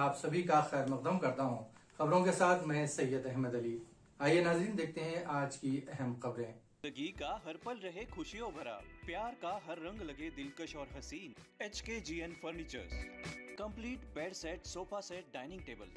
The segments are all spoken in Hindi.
आप सभी का खैर मकदम करता हूँ। खबरों के साथ मैं सैयद अहमद अली। आइए नाज़रीन, देखते हैं आज की अहम खबरें। जिंदगी का हर पल रहे खुशियों भरा, प्यार का हर रंग लगे दिलकश और हसीन। HKGN furnitures, complete bed set, sofa set, dining table.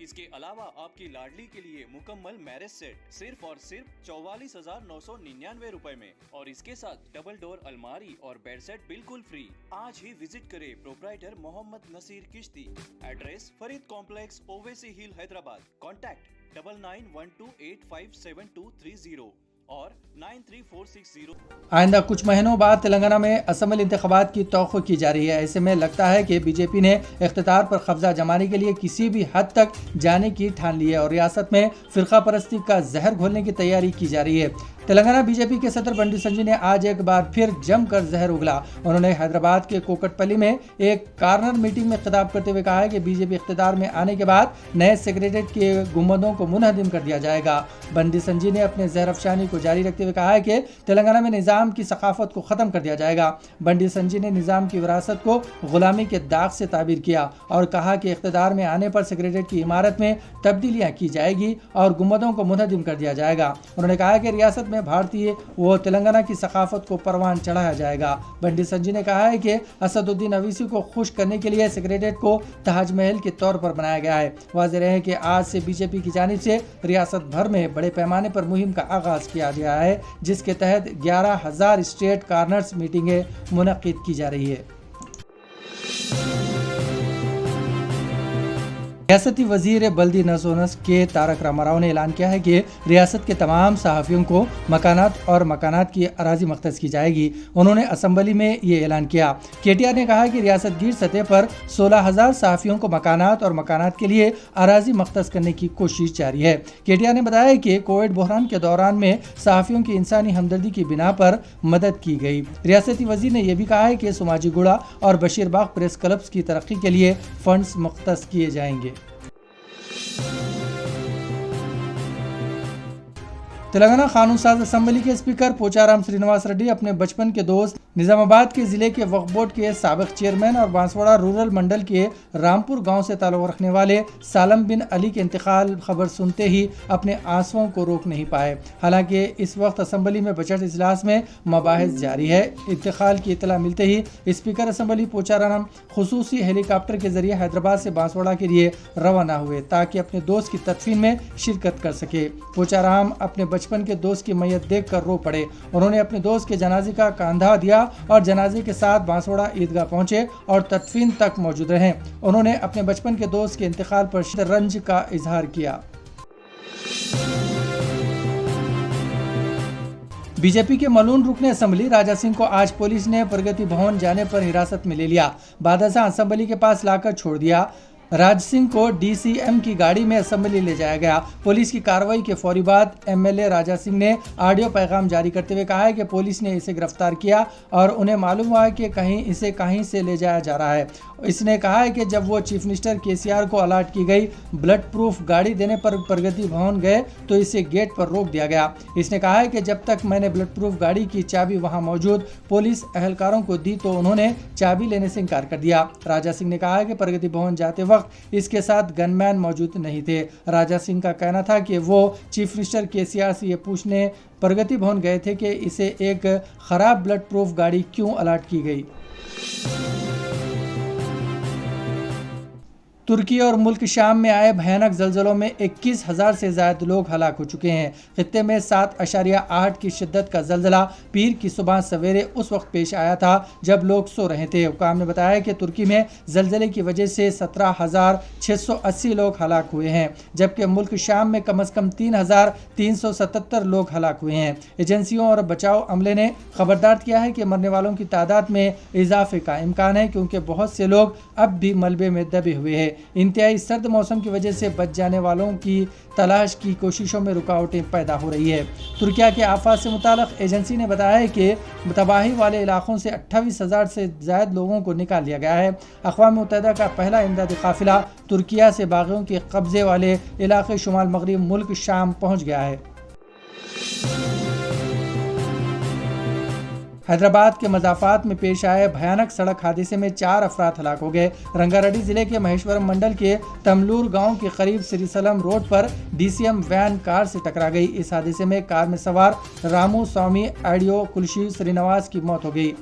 इसके अलावा आपकी लाडली के लिए मुकम्मल मैरिज सेट सिर्फ और सिर्फ 44,999 रुपए में, और इसके साथ डबल डोर अलमारी और बेड सेट बिल्कुल फ्री। आज ही विजिट करें proprietor Mohammad Naseer Chishti. Address Farid complex, Owaisi hill, Hyderabad. Contact 9912857230 और 93460। आइंदा कुछ महीनों बाद तेलंगाना में असम्बली इंतखाबात की तौक़्क़ो की जा रही है। ऐसे में लगता है कि बीजेपी ने इख्तियार पर कब्जा जमाने के लिए किसी भी हद तक जाने की ठान ली है और रियासत में फ़िरका परस्ती का जहर घोलने की तैयारी की जा रही है। तेलंगाना बीजेपी के सदर बंडी संजय ने आज एक बार फिर जमकर जहर उगला। उन्होंने हैदराबाद के कोकटपल्ली में एक कार्नर मीटिंग में खिताब करते हुए कहा है कि बीजेपी इख्तियार में आने के बाद नए सेक्रेटेरिएट के गुंबदों को मुनहदिम कर दिया जाएगा। बंडी संजय ने अपने जहर अफशानी को जारी रखते हुए कहा है कि तेलंगाना में निज़ाम की सकाफत को ख़त्म कर दिया जाएगा। बंडी संजय ने निज़ाम की विरासत को गुलामी के दाग से ताबीर किया और कहा कि इख्तियार में आने पर सेक्रेटेरिएट की इमारत में तब्दीलियाँ की जाएगी और गुंबदों को मुनहदिम कर दिया जाएगा। उन्होंने कहा कि रियासत में भारतीय व तेलंगाना की सकाफत को परवान चढ़ाया जाएगा। बंडी संजय ने कहा है कि असदुद्दीन अवीसी को खुश करने के लिए सेक्रेटेरिएट को ताजमहल के तौर पर बनाया गया है। वाज़ेह है कि आज से बीजेपी की जानिब से रियासत भर में बड़े पैमाने पर मुहिम का आगाज किया गया है, जिसके तहत 11,000 स्टेट कार्नर्स मीटिंगें मुनक्किद की जा रही है। रियासती वजीर बल्दी नसोनस के तारक रामाराव ने ऐलान किया है कि रियासत के तमाम सहाफ़ियों को मकानात की अराजी मख्तस की जाएगी। उन्होंने असम्बली में ये ऐलान किया। KTR ने कहा कि रियासत गिर सतह पर 16,000 सहाफ़ियों को मकानात के लिए अराजी मख्तस करने की कोशिश जारी है। KTR ने बताया कि कोविड बहरान के दौरान में सहाफ़ियों की इंसानी हमदर्दी की बिना पर मदद की गई। रियासती वजीर ने यह भी कहा है कि सुमाजीगुड़ा और बशीरबाग प्रेस क्लब्स की तरक्की के लिए फंड्स मुख्तस किए जाएंगे। तेलंगाना कानून साज असम्बली के स्पीकर पोचाराम श्रीनिवास रेड्डी अपने बचपन के दोस्त निजामाबाद के जिले के वक्फ बोर्ड के साबिक चेयरमैन और बांसवाड़ा रूरल मंडल के रामपुर गांव से ताल्लुक़ रखने वाले सालम बिन अली के इंतकाल खबर सुनते ही अपने आंसुओं को रोक नहीं पाए। हालांकि इस वक्त असम्बली में बजट इजलास में मबाहिस जारी है। इंतकाल की इतला मिलते ही स्पीकर असम्बली पोचाराम खुसूसी हेलीकॉप्टर के जरिए हैदराबाद से बांसवाड़ा के लिए रवाना हुए ताकि अपने दोस्त की तदफीन में शिरकत कर सके। पोचाराम अपने बचपन के दोस्त की मैयत देखकर रो पड़े। उन्होंने अपने दोस्त के जनाजे का कंधा दिया और जनाजे के साथ बांसवाड़ा ईदगाह पहुंचे और तदफीन तक मौजूद रहे। उन्होंने अपने बचपन के दोस्त के इंतकाल पर रंज का इजहार किया। बीजेपी के मलून रुकन असम्बली राजा सिंह को आज पुलिस ने प्रगति भवन जाने पर हिरासत में ले लिया। बादशाह असम्बली के पास लाकर छोड़ दिया। राज सिंह को DCM की गाड़ी में असम्बली ले जाया गया। पुलिस की कार्रवाई के फौरी बाद MLA राजा सिंह ने ऑडियो पैगाम जारी करते हुए कहा है कि पुलिस ने इसे गिरफ्तार किया और उन्हें मालूम हुआ कि इसे कहीं से ले जाया जा रहा है। इसने कहा है कि जब वो चीफ मिनिस्टर KCR को अलॉट की गई ब्लड प्रूफ गाड़ी देने पर प्रगति भवन गए तो इसे गेट पर रोक दिया गया। इसने कहा है कि जब तक मैंने ब्लड प्रूफ गाड़ी की चाबी वहां मौजूद पुलिस एहलकारों को दी तो उन्होंने चाबी लेने से इनकार कर दिया। राजा सिंह ने कहा है कि प्रगति भवन जाते वक्त इसके साथ गनमैन मौजूद नहीं थे। राजा सिंह का कहना था कि वो चीफ मिनिस्टर KCR से ये पूछने प्रगति भवन गए थे कि इसे एक खराब ब्लड प्रूफ गाड़ी क्यों अलॉट की गई। तुर्की और मुल्क शाम में आए भयानक जल्जलों में 21,000 से ज़्यादा लोग हलाक हो चुके हैं। खित्ते में 7.8 की शिद्दत का जल्जला पीर की सुबह सवेरे उस वक्त पेश आया था जब लोग सो रहे थे। हुकाम ने बताया कि तुर्की में जल्जले की वजह से 17,680 लोग हलाक हुए हैं, जबकि मुल्क शाम में कम अज़ कम 3,377 लोग हलाक हुए हैं। एजेंसियों और बचाव अमले ने खबरदार किया है कि मरने वालों की तादाद में इजाफे का इम्कान है, क्योंकि बहुत से लोग अब भी मलबे में दबे हुए हैं। इंतहाई सर्द मौसम की वजह से बच जाने वालों की तलाश की कोशिशों में रुकावटें पैदा हो रही है। तुर्किया के आफात से मुताल्लिक़ एजेंसी ने बताया है कि तबाही वाले इलाकों से 28,000 से ज़्यादा लोगों को निकाल लिया गया है। अक़वाम मुत्तहिदा का पहला इमदादी काफ़िला तुर्किया से बाग़ियों के कब्ज़े वाले इलाके शुमाल मगरिब मुल्क शाम पहुँच गया है। हैदराबाद के मजाफात में पेश आए भयानक सड़क हादसे में 4 अफराद हलाक हो गए। रंगारेड्डी जिले के महेश्वरम मंडल के तमलूर गांव के करीब श्रीसलम रोड पर डीसीएम वैन कार से टकरा गई। इस हादसे में कार में सवार रामू स्वामी एडियो कुलशी श्रीनिवास की मौत हो गई।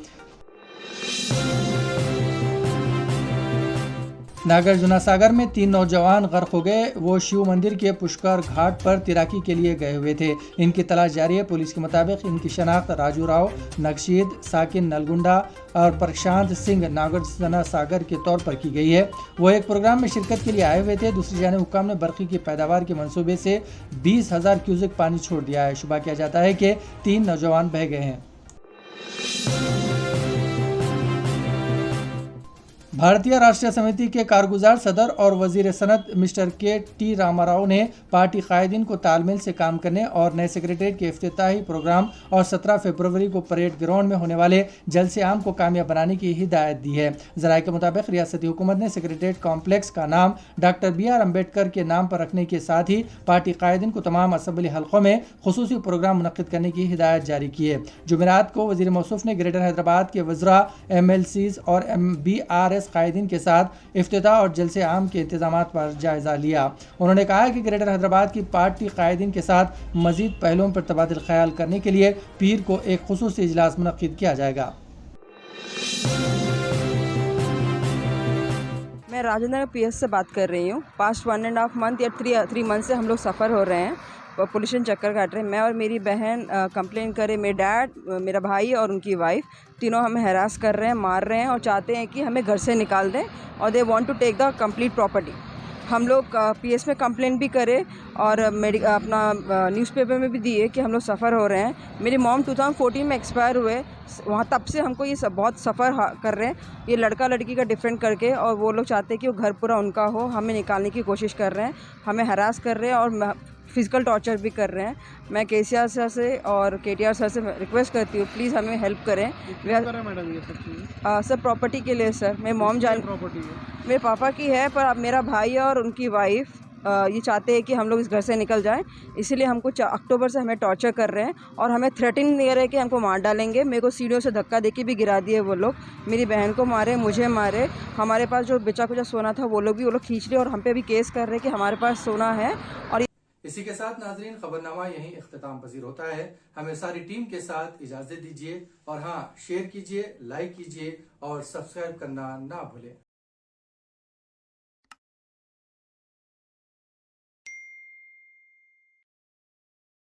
नागार्जुना सागर में 3 नौजवान गर्क हो गए। वो शिव मंदिर के पुष्कर घाट पर तैराकी के लिए गए हुए थे। इनकी तलाश जारी है। पुलिस के मुताबिक इनकी शनाख्त राजू राव, नक्शीद, साकिन नलगुंडा और प्रशांत सिंह नागार्जुना सागर के तौर पर की गई है। वो एक प्रोग्राम में शिरकत के लिए आए हुए थे। दूसरी जानिब हुक्काम ने बरखी की पैदावार के मंसूबे से 20,000 क्यूसेक पानी छोड़ दिया है। शुबा किया जाता है कि 3 नौजवान बह गए हैं। भारतीय राष्ट्रीय समिति के कारगुजार सदर और वजीर सनत मिस्टर के.टी. रामाराव ने पार्टी कायदीन को तालमेल से काम करने और नए सेक्रेटरीट के इफ्तिताही प्रोग्राम और 17 फरवरी को परेड ग्राउंड में होने वाले जलसे आम को कामयाब बनाने की हिदायत दी है। जराये के मुताबिक रियासती हुकूमत ने सेक्रेटरीट कॉम्प्लेक्स का नाम डॉक्टर B.R. अम्बेडकर के नाम पर रखने के साथ ही पार्टी कायदीन को तमाम असम्बली हल्कों में खुसूसी प्रोग्राम मुनक्किद करने की हिदायत जारी की है। जुमेरात को वजीर मौसूफ ने ग्रेटर हैदराबाद के वज़रा, MLCs और BRS कायदीन के साथ इफ्तिताह और जलसे आम के इंतजामात पर जायजा लिया। उन्होंने कहा कि ग्रेटर हैदराबाद की पार्टी कायदीन के साथ मजीद पहलुओं पर तबादिल ख्याल करने के लिए पीर को एक खुसूसी इजलास मुनक्किद किया जाएगा। मैं राजेंद्र PS से बात कर रही हूँ। पास्ट 1.5 मंथ या 3 मंथ से हम लोग सफ़र हो रहे हैं, पोल्यूशन चक्कर काट रहे हैं। मैं और मेरी बहन कंप्लेन करे, मेरे डैड, मेरा भाई और उनकी वाइफ तीनों हमें हरास कर रहे हैं, मार रहे हैं और चाहते हैं कि हमें घर से निकाल दें और they want to take the complete property. हम लोग PS में कंप्लेन भी करे और अपना न्यूज़पेपर में भी दिए कि हम लोग सफ़र हो रहे हैं। मेरी मॉम 2014 में एक्सपायर हुए, वहाँ तब से हमको ये सब बहुत सफ़र कर रहे हैं, ये लड़का लड़की का डिफरेंट करके, और वो लोग चाहते हैं कि वो घर पूरा उनका हो। हमें निकालने की कोशिश कर रहे हैं, हमें हरास कर रहे हैं और फिज़िकल टॉर्चर भी कर रहे हैं। मैं KCR सर से और KTR सर से रिक्वेस्ट करती हूँ, प्लीज़ हमें हेल्प करें। मैडम ये सब चीज़ें सर प्रॉपर्टी के लिए सर, मेरी मॉम जान प्रॉपर्टी है मेरे पापा की है, पर अब मेरा भाई और उनकी वाइफ ये चाहते हैं कि हम लोग इस घर से निकल जाएं। इसीलिए हमको अक्टूबर से हमें टॉर्चर कर रहे हैं और हमें थ्रेटनिंग दे रहे हैं कि हमको मार डालेंगे। मेरे को सीढ़ियों से धक्का देके भी गिरा दिए वो लोग। मेरी बहन को मारे, मुझे मारे। हमारे पास जो बेचा कुचा सोना था वो लोग खींच लिए और हम पे भी केस कर रहे हैं कि हमारे पास सोना है। और इसी के साथ नाजरीन खबरनामा यहीं इख्तिताम पजीर होता है। हमें सारी टीम के साथ इजाजत दीजिए और हाँ, शेयर कीजिए, लाइक कीजिए और सब्सक्राइब करना ना भूलें।